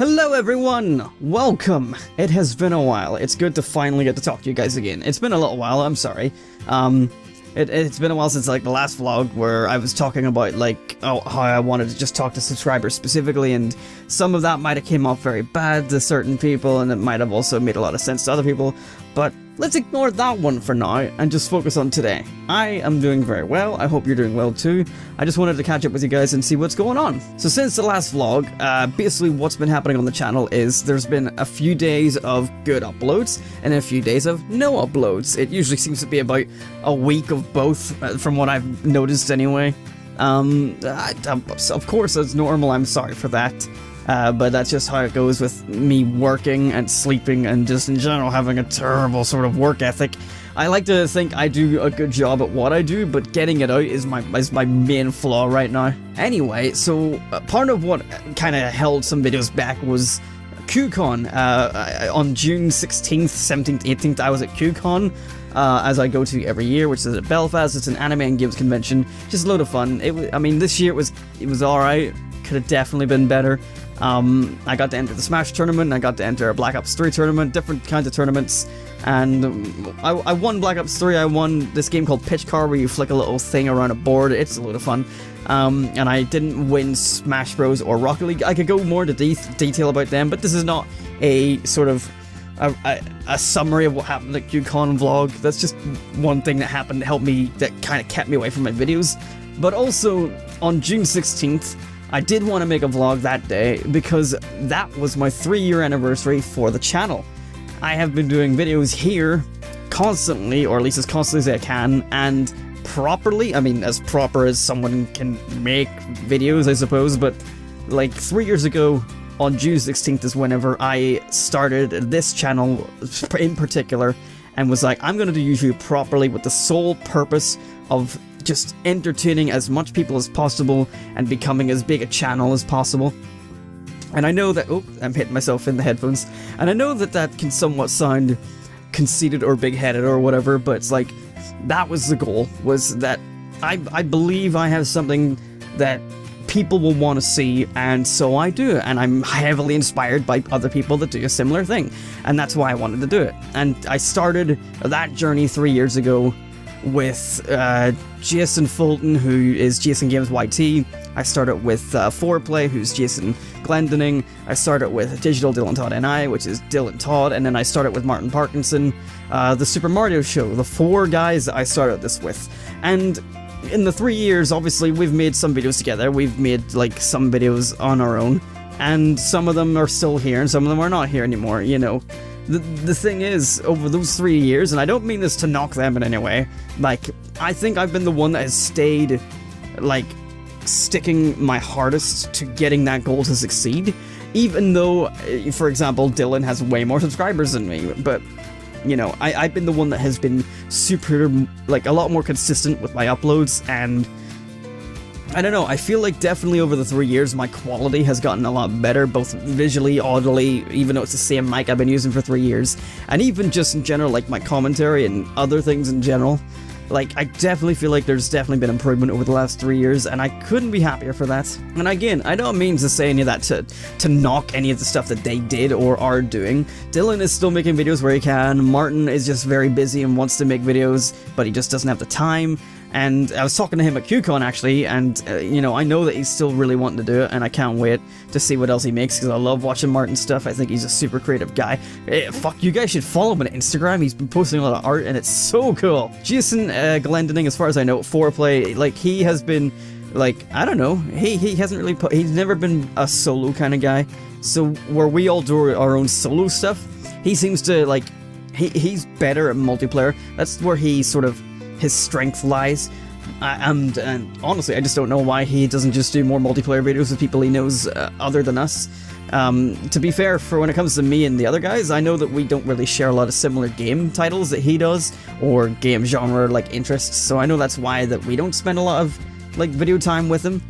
Hello everyone! Welcome! It has been a while. It's good to finally get to talk to you guys again. It's been a little while, I'm sorry. It's been a while since like the last vlog where I was talking about like how I wanted to just talk to subscribers specifically, and some of that might have came off very bad to certain people and it might have also made a lot of sense to other people, but let's ignore that one for now and just focus on today. I am doing very well. I hope you're doing well too. I just wanted to catch up with you guys and see what's going on. So since the last vlog, basically what's been happening on the channel is there's been a few days of good uploads and a few days of no uploads. It usually seems to be about a week of both, from what I've noticed anyway. Of course, as normal, I'm sorry for that. But that's just how it goes with me working and sleeping and just in general having a terrible sort of work ethic. I like to think I do a good job at what I do, but getting it out is my main flaw right now. Anyway, so part of what kind of held some videos back was QCon. On June 16th, 17th, 18th, I was at QCon, as I go to every year, which is at Belfast. It's an anime and games convention. Just a load of fun. I mean, this year it was alright. Could have definitely been better. I got to enter the Smash tournament, I got to enter a Black Ops 3 tournament, different kinds of tournaments, and I won Black Ops 3, I won this game called Pitch Car where you flick a little thing around a board. It's a load of fun. And I didn't win Smash Bros. Or Rocket League. I could go more into detail about them, but this is not a sort of a summary of what happened at QCon vlog. That's just one thing that happened to help me, that kind of kept me away from my videos. But also, on June 16th, I did want to make a vlog that day because that was my 3-year anniversary for the channel. I have been doing videos here constantly, or at least as constantly as I can, and properly. I mean, as proper as someone can make videos, I suppose, but like 3 years ago, on June 16th is whenever I started this channel in particular, and was like, I'm going to do YouTube properly with the sole purpose of just entertaining as much people as possible and becoming as big a channel as possible. And I know that, oh, I'm hitting myself in the headphones, and I know that that can somewhat sound conceited or big-headed or whatever, but it's like, that was the goal, was that I believe I have something that people will want to see, and so I do, and I'm heavily inspired by other people that do a similar thing, and that's why I wanted to do it. And I started that journey 3 years ago with Jason Fulton, who is Jason Games YT. I started with Foreplay, who's Jason Glendening. I started with Digital Dylan Todd NI, which is Dylan Todd, and then I started with Martin Parkinson, the Super Mario Show, the 4 guys that I started this with. And in the 3 years, obviously, we've made some videos together. We've made like some videos on our own, and some of them are still here, and some of them are not here anymore, you know. The thing is, over those 3 years, and I don't mean this to knock them in any way, like, I think I've been the one that has stayed, like, sticking my hardest to getting that goal to succeed, even though, for example, Dylan has way more subscribers than me, but, you know, I've been the one that has been super, like, a lot more consistent with my uploads, and I don't know, I feel like definitely over the 3 years my quality has gotten a lot better, both visually, audibly, even though it's the same mic I've been using for 3 years, and even just in general, like my commentary and other things in general. Like, I definitely feel like there's definitely been improvement over the last 3 years, and I couldn't be happier for that. And again, I don't mean to say any of that to knock any of the stuff that they did or are doing. Dylan is still making videos where he can, Martin is just very busy and wants to make videos, but he just doesn't have the time. And I was talking to him at QCon actually, and you know, I know that he's still really wanting to do it, and I can't wait to see what else he makes, because I love watching Martin's stuff. I think he's a super creative guy. Fuck, you guys should follow him on Instagram. He's been posting a lot of art, and it's so cool. Jason Glendening, as far as I know, Foreplay, like, he has been, like, I don't know, he hasn't really he's never been a solo kind of guy. So where we all do our own solo stuff, he seems to, like, he's better at multiplayer. That's where he sort of, his strength lies, and honestly, I just don't know why he doesn't just do more multiplayer videos with people he knows other than us. To be fair, for when it comes to me and the other guys, I know that we don't really share a lot of similar game titles that he does, or game genre like interests, so I know that's why that we don't spend a lot of like video time with him.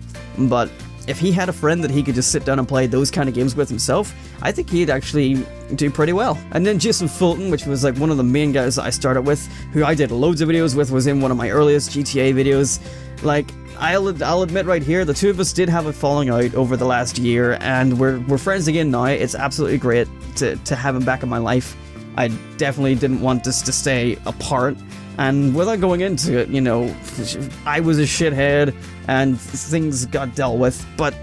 But if he had a friend that he could just sit down and play those kind of games with himself, I think he'd actually do pretty well. And then Jason Fulton, which was like one of the main guys that I started with, who I did loads of videos with, was in one of my earliest GTA videos. Like, I'll admit right here, the two of us did have a falling out over the last year, and we're friends again now. It's absolutely great to have him back in my life. I definitely didn't want us to stay apart, and without going into it, you know, I was a shithead, and things got dealt with, but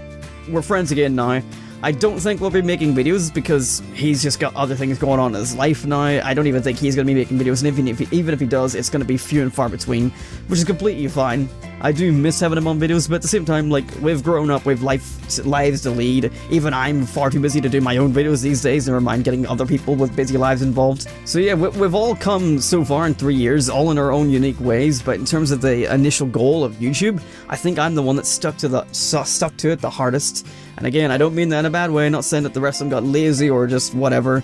we're friends again now. I don't think we'll be making videos because he's just got other things going on in his life now. I don't even think he's going to be making videos, and even if he does, it's going to be few and far between, which is completely fine. I do miss having him on videos, but at the same time, like, we've grown up, we've lives to lead. Even I'm far too busy to do my own videos these days, never mind getting other people with busy lives involved. So yeah, we've all come so far in 3 years, all in our own unique ways, but in terms of the initial goal of YouTube, I think I'm the one that stuck to it the hardest. And again, I don't mean that in a bad way, not saying that the rest of them got lazy or just whatever.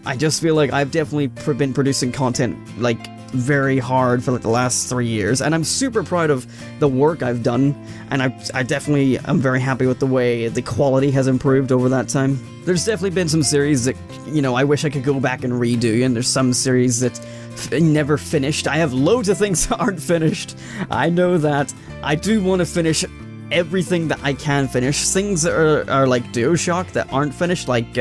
I just feel like I've definitely been producing content, like, very hard for like the last 3 years, and I'm super proud of the work I've done, and I definitely am very happy with the way the quality has improved over that time. There's definitely been some series that, you know, I wish I could go back and redo, and there's some series that never finished. I have loads of things that aren't finished. I know that. I do want to finish everything that I can finish. Things that are like DuoShock that aren't finished, like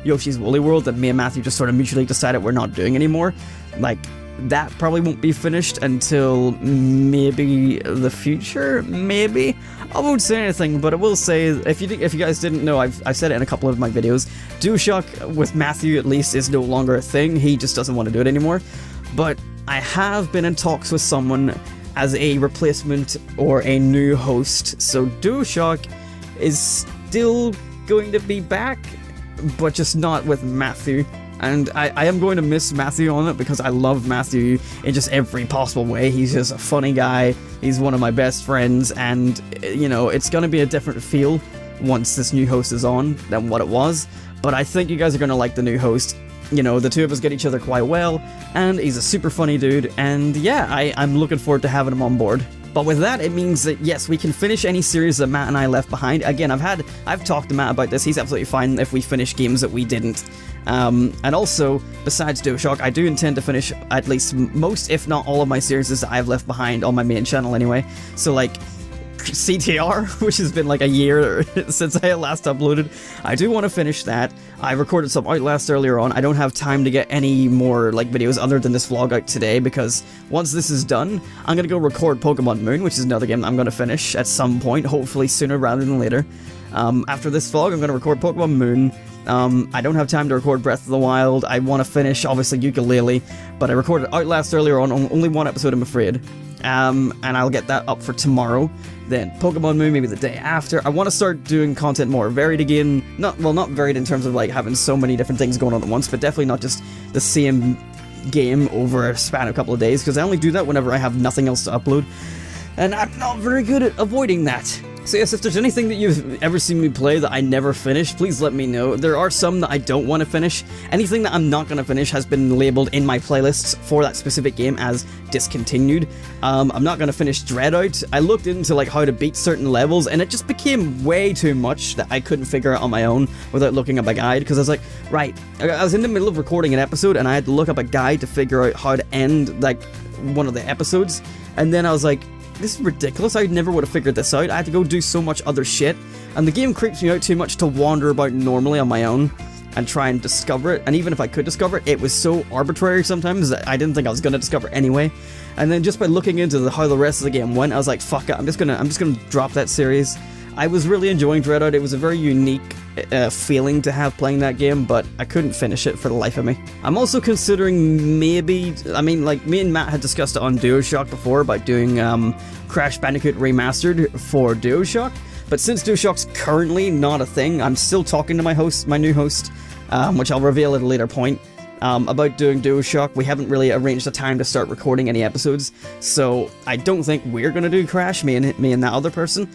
Yoshi's Woolly World, that me and Matthew just sort of mutually decided we're not doing anymore. Like, that probably won't be finished until maybe the future, maybe? I won't say anything, but I will say, if you guys didn't know, I've said it in a couple of my videos, DuoShock, with Matthew at least, is no longer a thing. He just doesn't want to do it anymore. But I have been in talks with someone as a replacement or a new host, so DuoShock is still going to be back, but just not with Matthew. And I am going to miss Matthew on it because I love Matthew in just every possible way. He's just a funny guy. He's one of my best friends, and, you know, it's going to be a different feel once this new host is on than what it was. But I think you guys are going to like the new host. You know, the two of us get each other quite well, and he's a super funny dude, and yeah, I'm looking forward to having him on board. But with that, it means that, yes, we can finish any series that Matt and I left behind. Again, I've talked to Matt about this. He's absolutely fine if we finish games that we didn't. And also, besides DuoShock, I do intend to finish at least most, if not all, of my series that I've left behind on my main channel anyway. So, like, CTR, which has been like a year since I last uploaded. I do want to finish that. I recorded some Outlast earlier on. I don't have time to get any more like videos other than this vlog out today, because once this is done, I'm gonna go record Pokemon Moon, which is another game I'm gonna finish at some point, hopefully sooner rather than later. After this vlog, I'm gonna record Pokemon Moon. I don't have time to record Breath of the Wild. I want to finish, obviously, Yooka-Laylee, but I recorded Outlast earlier on only one episode, I'm afraid. And I'll get that up for tomorrow. Then Pokemon Moon maybe the day after. I want to start doing content more varied again. Not varied in terms of like having so many different things going on at once, but definitely not just the same game over a span of a couple of days, because I only do that whenever I have nothing else to upload, and I'm not very good at avoiding that. So yes, if there's anything that you've ever seen me play that I never finished, please let me know. There are some that I don't want to finish. Anything that I'm not going to finish has been labeled in my playlists for that specific game as discontinued. I'm not going to finish Dreadout. I looked into like how to beat certain levels, and it just became way too much that I couldn't figure out on my own without looking up a guide, because I was like, right, I was in the middle of recording an episode and I had to look up a guide to figure out how to end like one of the episodes, and then I was like, this is ridiculous. I never would have figured this out. I had to go do so much other shit, and the game creeps me out too much to wander about normally on my own and try and discover it. And even if I could discover it, it was so arbitrary sometimes that I didn't think I was going to discover anyway. And then just by looking into how the rest of the game went, I was like, fuck it, I'm just gonna drop that series. I was really enjoying Dreadout. It was a very unique feeling to have playing that game, but I couldn't finish it for the life of me. I'm also considering maybe, I mean, like, me and Matt had discussed it on DuoShock before about doing Crash Bandicoot Remastered for DuoShock, but since DuoShock's currently not a thing, I'm still talking to my new host, which I'll reveal at a later point, about doing DuoShock. We haven't really arranged a time to start recording any episodes, so I don't think we're gonna do Crash, me and that other person.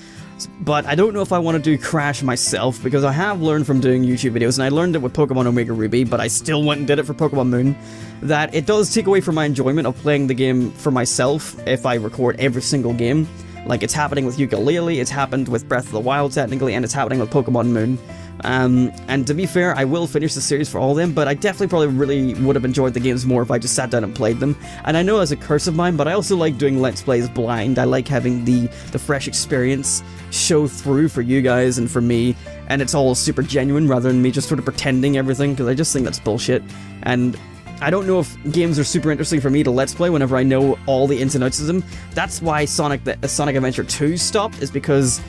But I don't know if I want to do Crash myself, because I have learned from doing YouTube videos, and I learned it with Pokemon Omega Ruby, but I still went and did it for Pokemon Moon, that it does take away from my enjoyment of playing the game for myself if I record every single game. Like, it's happening with Yooka-Laylee, it's happened with Breath of the Wild, technically, and it's happening with Pokemon Moon. And to be fair, I will finish the series for all of them, but I definitely probably really would have enjoyed the games more if I just sat down and played them. And I know it's a curse of mine, but I also like doing Let's Plays blind. I like having the fresh experience show through for you guys and for me, and it's all super genuine rather than me just sort of pretending everything, because I just think that's bullshit. And I don't know if games are super interesting for me to Let's Play whenever I know all the ins and outs of them. That's why Sonic Adventure 2 stopped, is because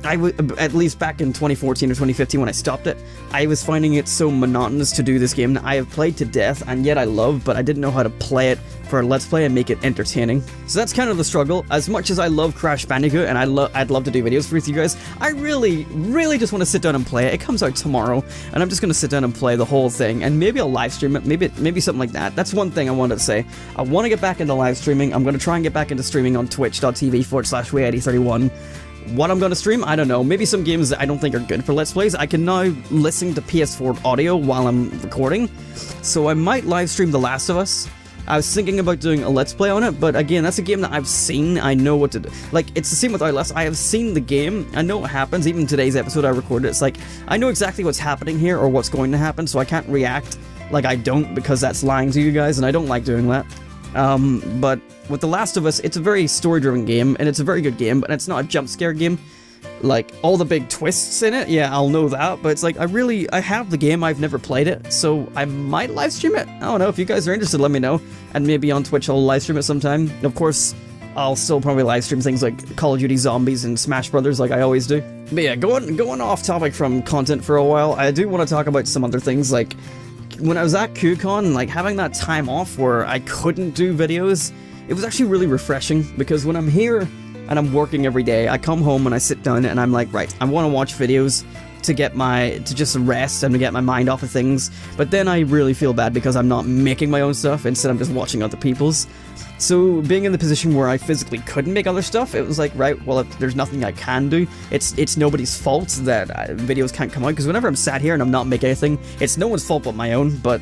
at least back in 2014 or 2015 when I stopped it, I was finding it so monotonous to do this game that I have played to death and yet I love, but I didn't know how to play it for a Let's Play and make it entertaining. So that's kind of the struggle. As much as I love Crash Bandicoot and I'd love to do videos with you guys, I really just want to sit down and play it. It comes out tomorrow, and I'm just going to sit down and play the whole thing, and maybe I'll live stream it, maybe something like that. That's one thing I wanted to say. I want to get back into live streaming. I'm going to try and get back into streaming on twitch.tv/WeeAddy31. What I'm going to stream, I don't know. Maybe some games that I don't think are good for Let's Plays. I can now listen to PS4 audio while I'm recording, so I might live stream The Last of Us. I was thinking about doing a Let's Play on it, but again, that's a game that I've seen. I know what to do. Like, it's the same with Outlast. I have seen the game. I know what happens. Even today's episode I recorded, it's like, I know exactly what's happening here or what's going to happen, so I can't react like I don't, because that's lying to you guys, and I don't like doing that. But with The Last of Us, it's a very story-driven game, and it's a very good game, but it's not a jump scare game. Like, all the big twists in it, yeah, I'll know that, but it's like, I have the game, I've never played it, so I might live stream it. I don't know, if you guys are interested, let me know, and maybe on Twitch I'll live stream it sometime. Of course, I'll still probably live stream things like Call of Duty Zombies and Smash Brothers like I always do. But yeah, going off topic from content for a while, I do want to talk about some other things, like, when I was at QCon, like, having that time off where I couldn't do videos, it was actually really refreshing, because when I'm here and I'm working every day, I come home and I sit down and I'm like, right, I want to watch videos to just rest and to get my mind off of things, but then I really feel bad because I'm not making my own stuff, instead I'm just watching other people's. So being in the position where I physically couldn't make other stuff, it was like, right, well, if there's nothing I can do, it's nobody's fault that videos can't come out, because whenever I'm sat here and I'm not making anything, it's no one's fault but my own. But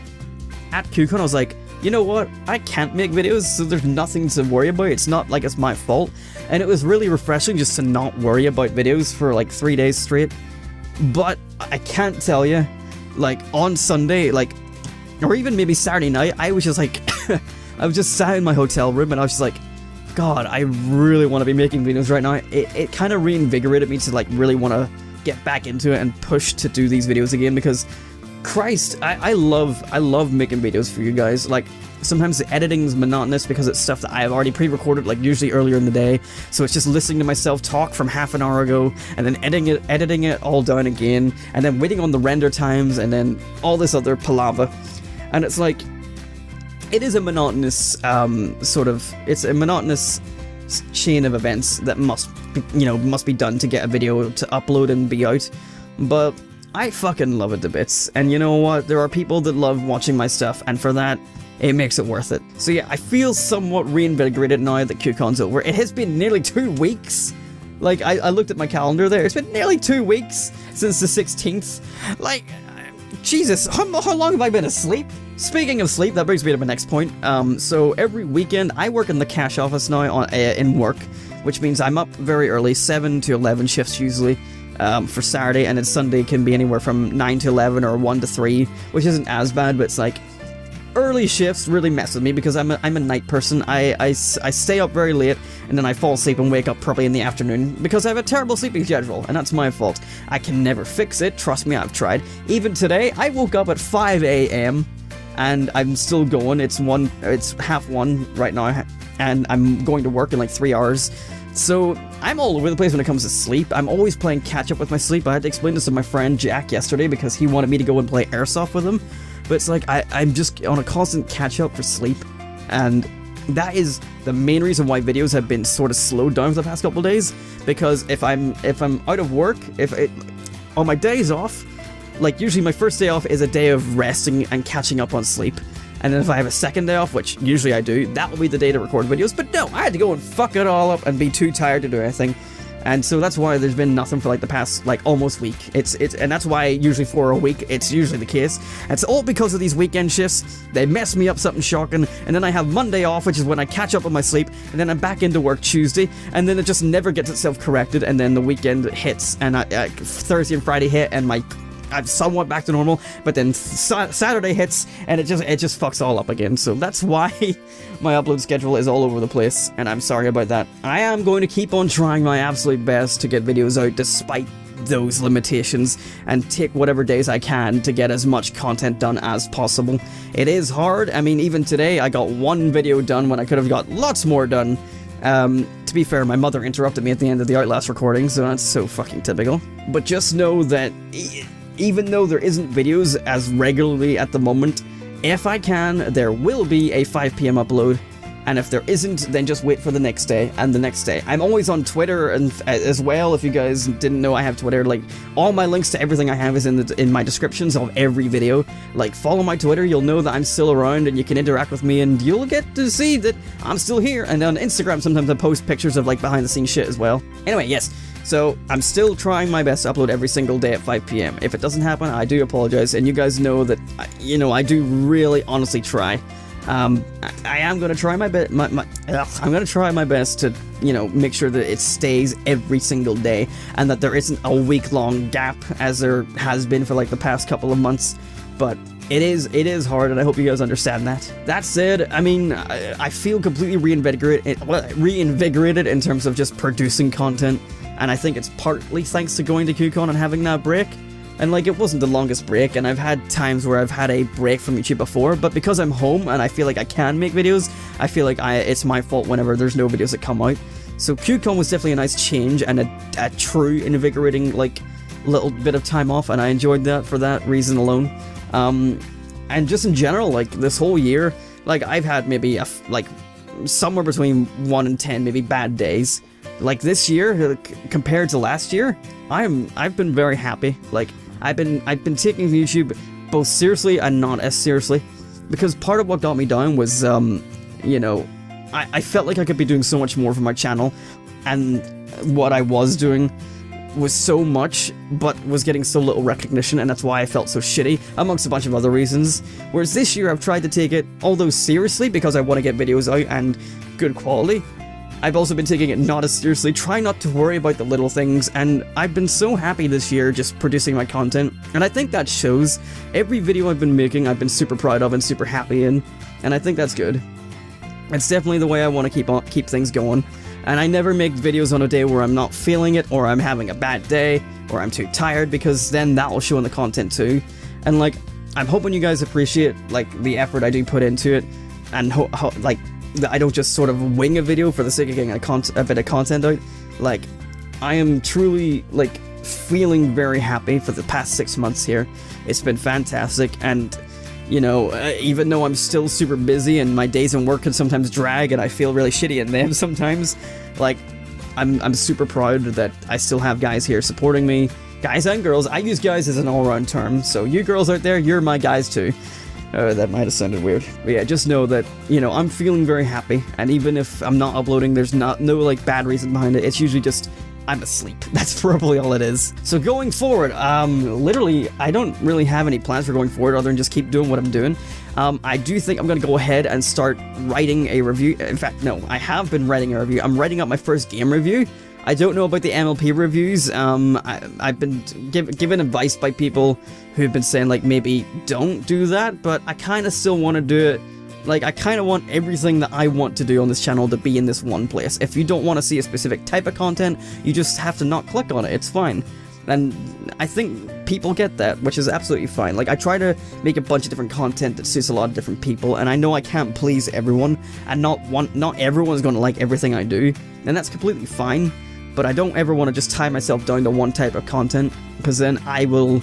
at QCon I was like, you know what, I can't make videos, so there's nothing to worry about. It's not like it's my fault, and it was really refreshing just to not worry about videos for like 3 days straight. But I can't tell you, like, on Sunday, like, or even maybe Saturday night, I was just like, I was just sat in my hotel room and I was just like, God, I really want to be making videos right now. It kind of reinvigorated me to, like, really want to get back into it and push to do these videos again, because Christ, I love making videos for you guys. Like, sometimes the editing's monotonous because it's stuff that I have already pre-recorded, like usually earlier in the day, so it's just listening to myself talk from half an hour ago, and then editing it all down again, and then waiting on the render times, and then all this other palaver. And it's like, it is a monotonous it's a monotonous chain of events that must be done to get a video to upload and be out. But I fucking love it to bits, and you know what? There are people that love watching my stuff, and for that, it makes it worth it. So yeah, I feel somewhat reinvigorated now that QCon's over. It has been nearly 2 weeks. Like, I looked at my calendar there. It's been nearly 2 weeks since the 16th. Like, Jesus, how long have I been asleep? Speaking of sleep, that brings me to my next point. So every weekend, I work in the cash office now in work, which means I'm up very early, 7 to 11 shifts usually. For Saturday, and then Sunday can be anywhere from 9 to 11 or 1 to 3, which isn't as bad, but it's like, early shifts really mess with me because I'm a night person. I stay up very late, and then I fall asleep and wake up probably in the afternoon because I have a terrible sleeping schedule, and that's my fault. I can never fix it, trust me, I've tried. Even today, I woke up at 5 a.m, and I'm still going. It's 1:30 right now, and I'm going to work in like 3 hours. So, I'm all over the place when it comes to sleep. I'm always playing catch-up with my sleep. I had to explain this to my friend Jack yesterday because he wanted me to go and play Airsoft with him. But it's like, I'm just on a constant catch-up for sleep. And that is the main reason why videos have been sort of slowed down for the past couple of days. Because if I'm out of work, on my days off, like usually my first day off is a day of resting and catching up on sleep. And then if I have a second day off, which usually I do, that will be the day to record videos. But no, I had to go and fuck it all up and be too tired to do anything. And so that's why there's been nothing for like the past like almost week. And that's why usually for a week it's usually the case. It's all because of these weekend shifts. They mess me up something shocking, and then I have Monday off, which is when I catch up on my sleep, and then I'm back into work Tuesday, and then it just never gets itself corrected, and then the weekend hits, and Thursday and Friday hit, and I'm somewhat back to normal, but then Saturday hits, and it just fucks all up again. So that's why my upload schedule is all over the place, and I'm sorry about that. I am going to keep on trying my absolute best to get videos out despite those limitations, and take whatever days I can to get as much content done as possible. It is hard. I mean, even today I got one video done when I could have got lots more done. To be fair, my mother interrupted me at the end of the Outlast recording, so that's so fucking typical. But just know that even though there isn't videos as regularly at the moment, if I can, there will be a 5 PM upload, and if there isn't, then just wait for the next day and the next day. I'm always on Twitter and as well. If you guys didn't know, I have Twitter. Like, all my links to everything I have is in my descriptions of every video. Like, follow my Twitter, you'll know that I'm still around, and you can interact with me, and you'll get to see that I'm still here. And on Instagram, sometimes I post pictures of like behind the scenes shit as well. Anyway, yes. So, I'm still trying my best to upload every single day at 5 PM. If it doesn't happen, I do apologize, and you guys know that, I do really honestly try. I am going to try my best, I'm going to try my best to, make sure that it stays every single day, and that there isn't a week-long gap, as there has been for like the past couple of months, but it is hard, and I hope you guys understand that. That said, I mean, I feel completely reinvigorated in terms of just producing content, and I think it's partly thanks to going to QCon and having that break. And like, it wasn't the longest break, and I've had times where I've had a break from YouTube before, but because I'm home and I feel like I can make videos, I feel like it's my fault whenever there's no videos that come out. So QCon was definitely a nice change, and a true invigorating, like, little bit of time off, and I enjoyed that for that reason alone. And just in general, like, this whole year, like, I've had maybe, somewhere between 1 and 10 maybe bad days. Like, this year, compared to last year, I've been very happy. Like, I've been taking YouTube both seriously and not as seriously, because part of what got me down was, I felt like I could be doing so much more for my channel, and what I was doing was so much, but was getting so little recognition, and that's why I felt so shitty, amongst a bunch of other reasons. Whereas this year, I've tried to take it, although seriously, because I want to get videos out and good quality, I've also been taking it not as seriously, try not to worry about the little things, and I've been so happy this year just producing my content, and I think that shows. Every video I've been making, I've been super proud of and super happy in, and I think that's good. It's definitely the way I want to keep things going, and I never make videos on a day where I'm not feeling it, or I'm having a bad day, or I'm too tired, because then that will show in the content too. And like, I'm hoping you guys appreciate like the effort I do put into it, and like, I don't just sort of wing a video for the sake of getting a bit of content out. Like, I am truly, like, feeling very happy for the past 6 months here. It's been fantastic, and, even though I'm still super busy and my days in work can sometimes drag and I feel really shitty in them sometimes, like, I'm super proud that I still have guys here supporting me. Guys and girls. I use guys as an all-around term, so you girls out there, you're my guys too. That might have sounded weird. But yeah, just know that, I'm feeling very happy, and even if I'm not uploading, there's no, like, bad reason behind it. It's usually just, I'm asleep. That's probably all it is. So going forward, literally, I don't really have any plans for going forward other than just keep doing what I'm doing. I do think I'm going to go ahead and start writing a review. In fact, no, I have been writing a review. I'm writing up my first game review. I don't know about the MLP reviews. I've been given advice by people who've been saying, like, maybe don't do that, but I kind of still want to do it. Like, I kind of want everything that I want to do on this channel to be in this one place. If you don't want to see a specific type of content, you just have to not click on it. It's fine. And I think people get that, which is absolutely fine. Like, I try to make a bunch of different content that suits a lot of different people, and I know I can't please everyone, and not everyone's going to like everything I do, and that's completely fine. But I don't ever want to just tie myself down to one type of content, because then I will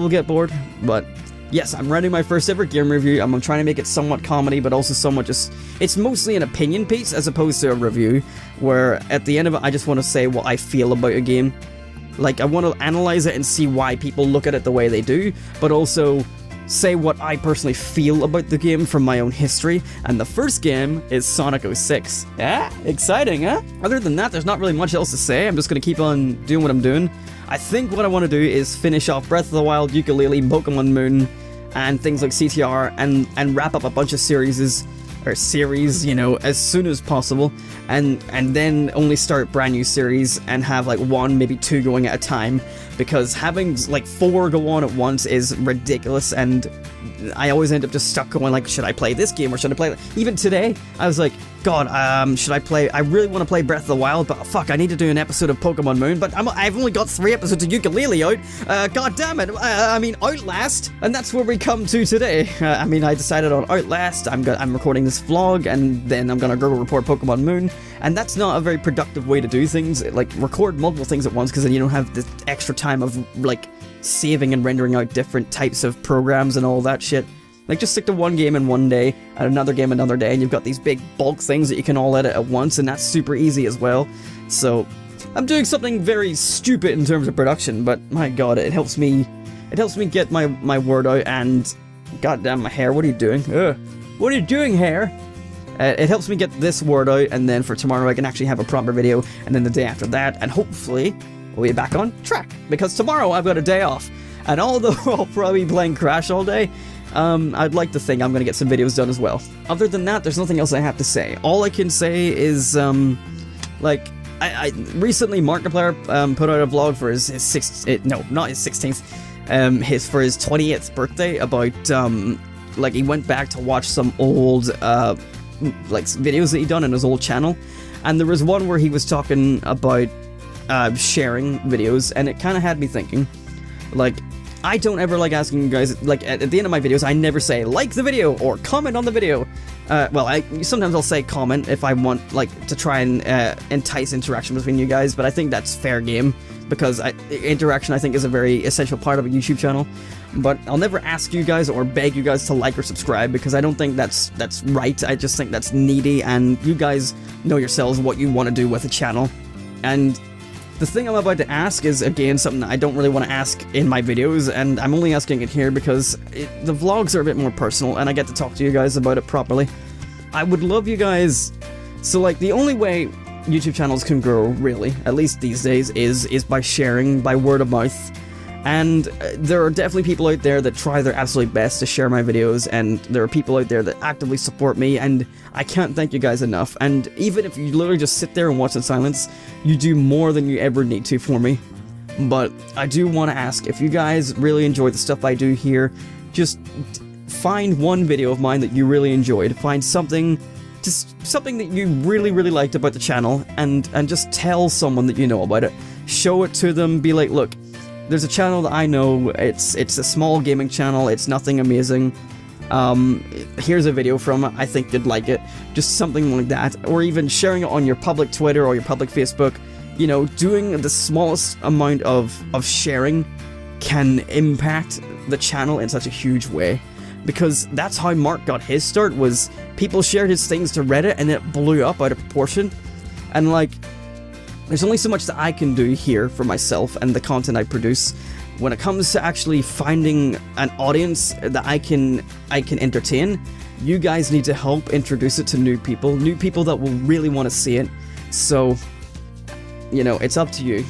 get bored. But yes, I'm writing my first ever game review. I'm trying to make it somewhat comedy, but also somewhat just, it's mostly an opinion piece as opposed to a review, where at the end of it, I just want to say what I feel about a game. Like, I want to analyze it and see why people look at it the way they do, but also say what I personally feel about the game from my own history, and the first game is Sonic 06. Yeah, exciting, huh? Other than that, there's not really much else to say. I'm just gonna keep on doing what I'm doing. I think what I want to do is finish off Breath of the Wild, Yooka-Laylee, Pokemon Moon, and things like CTR, and wrap up a bunch of series, you know, as soon as possible, and then only start brand new series and have like 1, maybe 2 going at a time, because having like 4 go on at once is ridiculous, and I always end up just stuck going like, should I play this game or should I play that? Even today, I was like, God, should I play? I really want to play Breath of the Wild, but fuck, I need to do an episode of Pokemon Moon, but I've only got 3 episodes of Yooka-Laylee out. God damn it. I mean, Outlast, and that's where we come to today. I mean, I decided on Outlast. I'm recording this vlog, and then I'm gonna go report Pokemon Moon, and that's not a very productive way to do things. Like, record multiple things at once, because then you don't have the extra time of, like, saving and rendering out different types of programs and all that shit. Like, just stick to one game in one day, and another game another day, and you've got these big bulk things that you can all edit at once, and that's super easy as well. So, I'm doing something very stupid in terms of production, but my god, it helps me get my word out, and goddamn, my hair, what are you doing? Ugh. What are you doing, hair? It helps me get this word out, and then for tomorrow I can actually have a proper video, and then the day after that, and hopefully we'll be back on track, because tomorrow I've got a day off, and although I'll probably be playing Crash all day, I'd like to think I'm gonna get some videos done as well. Other than that, there's nothing else I have to say. All I can say is, like, I recently Markiplier put out a vlog for his 16th, for his 20th birthday about, like, he went back to watch some old, like, videos that he'd done in his old channel, and there was one where he was talking about sharing videos, and it kind of had me thinking, like, I don't ever like asking you guys, like, at the end of my videos, I never say, like the video, or comment on the video. Well, sometimes I'll say comment if I want, like, to try and entice interaction between you guys, but I think that's fair game, because interaction, I think, is a very essential part of a YouTube channel. But I'll never ask you guys or beg you guys to like or subscribe, because I don't think that's right. I just think that's needy, and you guys know yourselves what you want to do with a channel. And the thing I'm about to ask is, again, something that I don't really want to ask in my videos, and I'm only asking it here because the vlogs are a bit more personal, and I get to talk to you guys about it properly. I would love you guys... So, like, the only way YouTube channels can grow, really, at least these days, is by sharing, by word of mouth. And there are definitely people out there that try their absolute best to share my videos, and there are people out there that actively support me, and I can't thank you guys enough. And even if you literally just sit there and watch in silence, you do more than you ever need to for me. But I do want to ask, if you guys really enjoy the stuff I do here, just find one video of mine that you really enjoyed, find something, just something that you really, really liked about the channel, and just tell someone that you know about it. Show it to them, be like, look, there's a channel that I know, it's a small gaming channel, it's nothing amazing, here's a video from it, I think you'd like it, just something like that, or even sharing it on your public Twitter or your public Facebook. You know, doing the smallest amount of sharing can impact the channel in such a huge way, because that's how Mark got his start, was people shared his things to Reddit and it blew up out of proportion. And like, there's only so much that I can do here for myself and the content I produce. When it comes to actually finding an audience that I can entertain, you guys need to help introduce it to new people that will really want to see it. So, you know, it's up to you.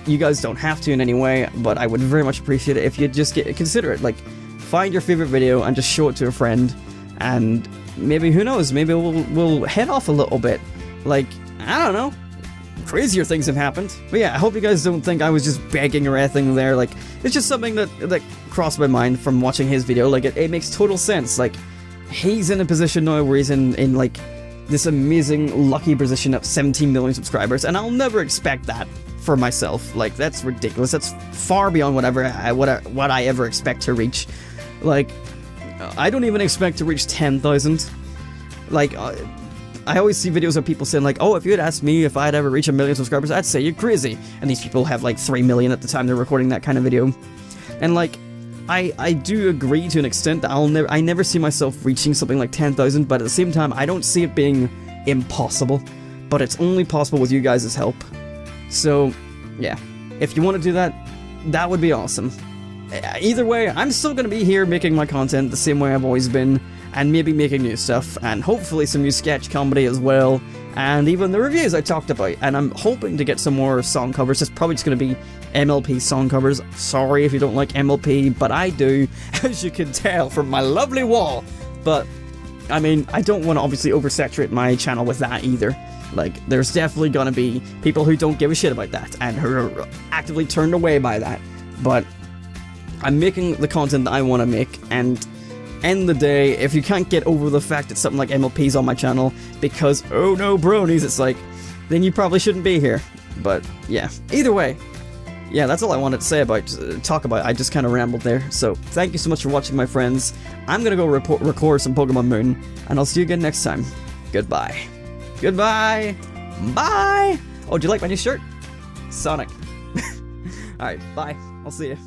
You guys don't have to in any way, but I would very much appreciate it if you just consider it. Like, find your favorite video and just show it to a friend, and maybe, who knows, maybe we'll head off a little bit. Like, I don't know. Crazier things have happened. But yeah, I hope you guys don't think I was just begging or anything there. Like, it's just something that crossed my mind from watching his video. Like, it makes total sense. Like, he's in a position now where he's in like this amazing lucky position of 17 million subscribers, and I'll never expect that for myself. Like, that's ridiculous. That's far beyond what I ever expect to reach. Like, I don't even expect to reach 10,000. Like, I always see videos of people saying like, oh, if you had asked me if I'd ever reach 1 million subscribers, I'd say you're crazy. And these people have like 3 million at the time they're recording that kind of video. And like, I do agree to an extent that I never see myself reaching something like 10,000, but at the same time, I don't see it being impossible. But it's only possible with you guys' help. So, yeah. If you want to do that, that would be awesome. either way, I'm still going to be here making my content the same way I've always been, and maybe making new stuff, and hopefully some new sketch comedy as well, and even the reviews I talked about, and I'm hoping to get some more song covers. It's probably just going to be MLP song covers. Sorry if you don't like MLP, but I do, as you can tell from my lovely wall. But, I mean, I don't want to obviously oversaturate my channel with that either. Like, there's definitely gonna be people who don't give a shit about that, and who are actively turned away by that. But I'm making the content that I want to make, and end the day, if you can't get over the fact that something like MLP's on my channel because, oh no, bronies, it's like, then you probably shouldn't be here. But, yeah. Either way, yeah, that's all I wanted to say about, talk about. I just kind of rambled there. So, thank you so much for watching, my friends. I'm gonna go record some Pokemon Moon, and I'll see you again next time. Goodbye. Goodbye. Bye. Oh, do you like my new shirt? Sonic. Alright, bye. I'll see you.